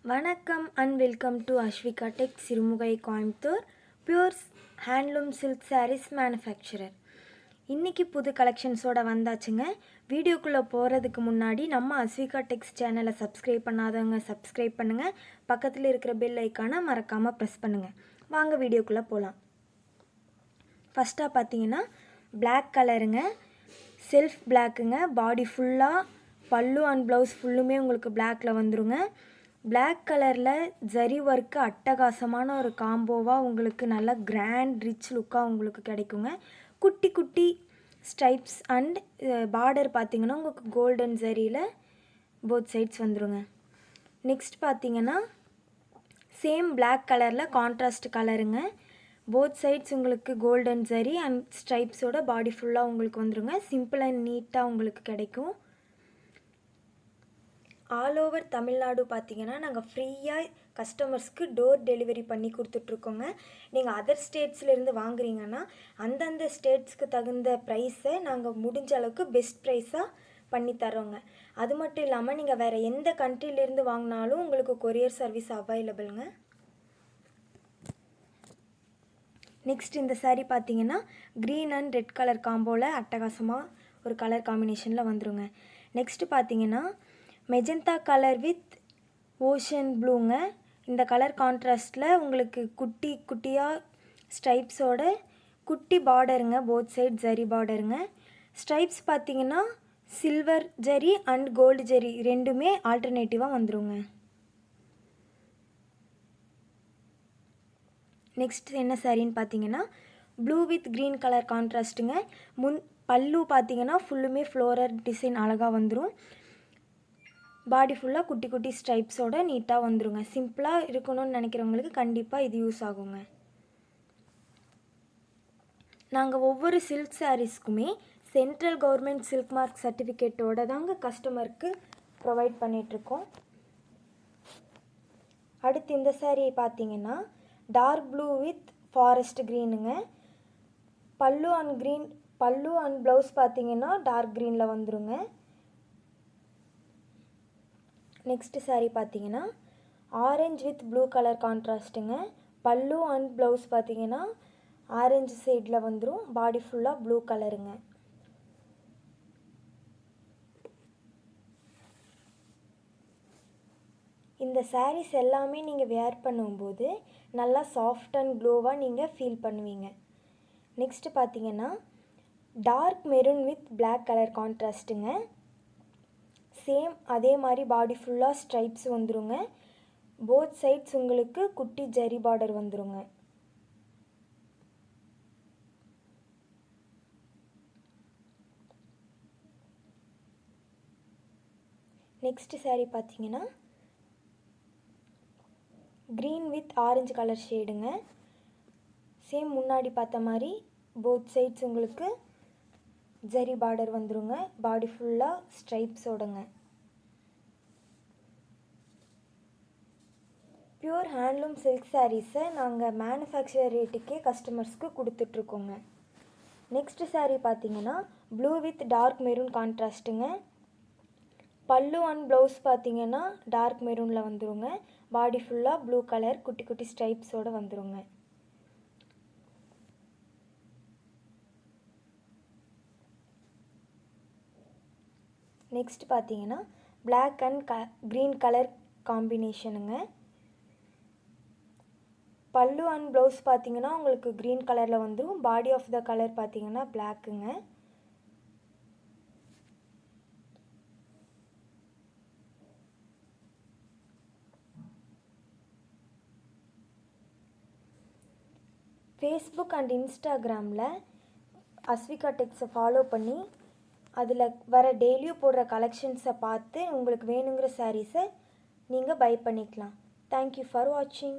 வணக்கம் and welcome to Ashvika tex Sirumugai Coimbatore pures handloom silk saris manufacturer. இன்றைக்கி புது கலெக்ஷன்ஸோடு வந்தாச்சுங்க. வீடியோக்குள்ளே போகிறதுக்கு முன்னாடி நம்ம அஸ்விகா டெக்ஸ் சேனலை சப்ஸ்கிரைப் பண்ணாதவங்க சப்ஸ்கிரைப் பண்ணுங்கள். பக்கத்தில் இருக்கிற பெல் ஐக்கானை மறக்காமல் ப்ரெஸ் பண்ணுங்கள். வாங்க வீடியோக்குள்ளே போகலாம். ஃபஸ்ட்டாக பார்த்தீங்கன்னா பிளாக் கலருங்க, செல்ஃப் பிளாக்குங்க. பாடி ஃபுல்லாக பல்லு அண்ட் ப்ளவுஸ் ஃபுல்லுமே உங்களுக்கு பிளாக்கில் வந்துருங்க. பிளாக் கலரில் ஜரி ஒர்க்கு அட்டகாசமான ஒரு காம்போவாக உங்களுக்கு நல்ல கிராண்ட் ரிச் லுக்காக உங்களுக்கு கிடைக்குங்க. குட்டி குட்டி ஸ்ட்ரைப்ஸ் அண்ட் பார்டர் பார்த்திங்கன்னா உங்களுக்கு கோல்டன் ஜரியில் போத் சைட்ஸ் வந்துடுங்க. நெக்ஸ்ட் பார்த்திங்கன்னா சேம் பிளாக் கலரில் கான்ட்ராஸ்ட் கலருங்க. போத் சைட்ஸ் உங்களுக்கு கோல்டன் ஜரி அண்ட் ஸ்ட்ரைப்ஸோட பாடி ஃபுல்லாக உங்களுக்கு வந்துடுங்க. சிம்பிள் அண்ட் நீட்டாக உங்களுக்கு கிடைக்கும். ஆல் ஓவர் தமிழ்நாடு பார்த்திங்கன்னா நாங்கள் ஃப்ரீயாக கஸ்டமர்ஸ்க்கு டோர் டெலிவரி பண்ணி கொடுத்துட்ருக்கோங்க. நீங்கள் அதர் ஸ்டேட்ஸ்லேருந்து வாங்குறீங்கன்னா அந்தந்த ஸ்டேட்ஸ்க்கு தகுந்த ப்ரைஸை நாங்கள் முடிஞ்ச அளவுக்கு பெஸ்ட் ப்ரைஸாக பண்ணி தரோங்க. அது மட்டும் இல்லாமல் நீங்கள் வேறு எந்த கண்ட்ரிலேருந்து வாங்கினாலும் உங்களுக்கு கொரியர் சர்வீஸ் அவைலபிளுங்க. நெக்ஸ்ட் இந்த சாரீ பார்த்திங்கன்னா க்ரீன் அண்ட் ரெட் கலர் காம்போவில் அட்டகாசமாக ஒரு கலர் காம்பினேஷனில் வந்துருங்க. நெக்ஸ்ட்டு பார்த்திங்கன்னா மெஜந்தா கலர் வித் ஓஷன் ப்ளூங்க. இந்த கலர் கான்ட்ராஸ்டில் உங்களுக்கு குட்டி குட்டியாக ஸ்ட்ரைப்ஸோட குட்டி பார்டருங்க. போத் சைட் ஜரி பார்டருங்க. ஸ்ட்ரைப்ஸ் பார்த்திங்கன்னா silver zari and gold zari ரெண்டுமே ஆல்டர்னேட்டிவாக வந்துருங்க. நெக்ஸ்ட் என்ன சாரின்னு பார்த்தீங்கன்னா ப்ளூ வித் க்ரீன் கலர் கான்ட்ராஸ்ட்டுங்க. பல்லு பார்த்திங்கன்னா ஃபுல்லுமே ஃப்ளோரல் டிசைன் அழகாக வந்துடும். பாடி ஃபுல்லாக குட்டி குட்டி ஸ்ட்ரைப்ஸோடு நீட்டாக வந்துடுங்க. சிம்பிளாக இருக்கணும்னு நினைக்கிறவங்களுக்கு கண்டிப்பாக இது யூஸ் ஆகுங்க. நாங்கள் ஒவ்வொரு சில்க் சாரீஸ்க்குமே சென்ட்ரல் கவர்மெண்ட் சில்க் மார்க் சர்டிஃபிகேட்டோடு தாங்க கஸ்டமருக்கு ப்ரொவைட் பண்ணிகிட்ருக்கோம். அடுத்து இந்த சாரியை பார்த்தீங்கன்னா டார்க் ப்ளூ வித் ஃபாரஸ்ட் க்ரீனுங்க. பல்லு அண்ட் ப்ளவுஸ் பார்த்தீங்கன்னா டார்க் க்ரீனில் வந்துடுங்க. நெக்ஸ்ட்டு சாரீ பார்த்தீங்கன்னா ஆரஞ்ச் வித் ப்ளூ கலர் கான்ட்ராஸ்ட்டுங்க. பல்லு அண்ட் ப்ளவுஸ் பார்த்தீங்கன்னா ஆரஞ்சு சைடில் வந்துடும். பாடி ஃபுல்லாக ப்ளூ கலருங்க. இந்த சாரீஸ் எல்லாமே நீங்கள் வேர் பண்ணும்போது நல்லா சாஃப்ட் அண்ட் க்ளோவாக நீங்கள் ஃபீல் பண்ணுவீங்க. நெக்ஸ்ட்டு பார்த்தீங்கன்னா dark maroon with black colour கான்ட்ராஸ்ட்டுங்க. சேம் அதே மாதிரி பாடி ஃபுல்லாக ஸ்ட்ரைப்ஸ் வந்துருங்க. போத் சைட்ஸ் உங்களுக்கு குட்டி ஜரி பார்டர் வந்துருங்க. நெக்ஸ்ட் சாரீ பார்த்தீங்கன்னா க்ரீன் வித் ஆரஞ்சு கலர் ஷேடுங்க. சேம் முன்னாடி பார்த்த மாதிரி போத் சைட்ஸ் உங்களுக்கு ஜரி பார்டர் வந்துருங்க. பாடி ஃபுல்லாக ஸ்ட்ரைப்ஸோடுங்க. பியூர் ஹேண்ட்லூம் சில்க் சாரீஸை நாங்கள் மேனுஃபேக்சர் ரேட்டுக்கே கஸ்டமர்ஸ்க்கு கொடுத்துட்ருக்கோங்க. நெக்ஸ்ட் சாரீ பார்த்தீங்கன்னா ப்ளூ வித் டார்க் மெரூன் கான்ட்ராஸ்ட்டுங்க. பல்லு அண்ட் ப்ளவுஸ் பார்த்தீங்கன்னா டார்க் மெரூனில் வந்துருங்க. பாடி ஃபுல்லாக ப்ளூ கலர் குட்டி குட்டி ஸ்ட்ரைப்ஸோடு வந்துருங்க. நெக்ஸ்ட் பார்த்தீங்கன்னா பிளாக் அண்ட் க்ரீன் கலர் காம்பினேஷனுங்க. பல்லு அண்ட் ப்ளவுஸ் பார்த்தீங்கன்னா உங்களுக்கு க்ரீன் கலரில் வந்துடும். பாடி ஆஃப் த கலர் பார்த்தீங்கன்னா பிளாக்குங்க. ஃபேஸ்புக் அண்ட் இன்ஸ்டாகிராமில் அஸ்விகா டெக்ஸை ஃபாலோ பண்ணி அதில் வர டெய்லியும் போடுற கலெக்ஷன்ஸை பார்த்து உங்களுக்கு வேணுங்கிற சாரீஸை நீங்கள் பை பண்ணிக்கலாம். தேங்க்யூ ஃபார் வாட்சிங்.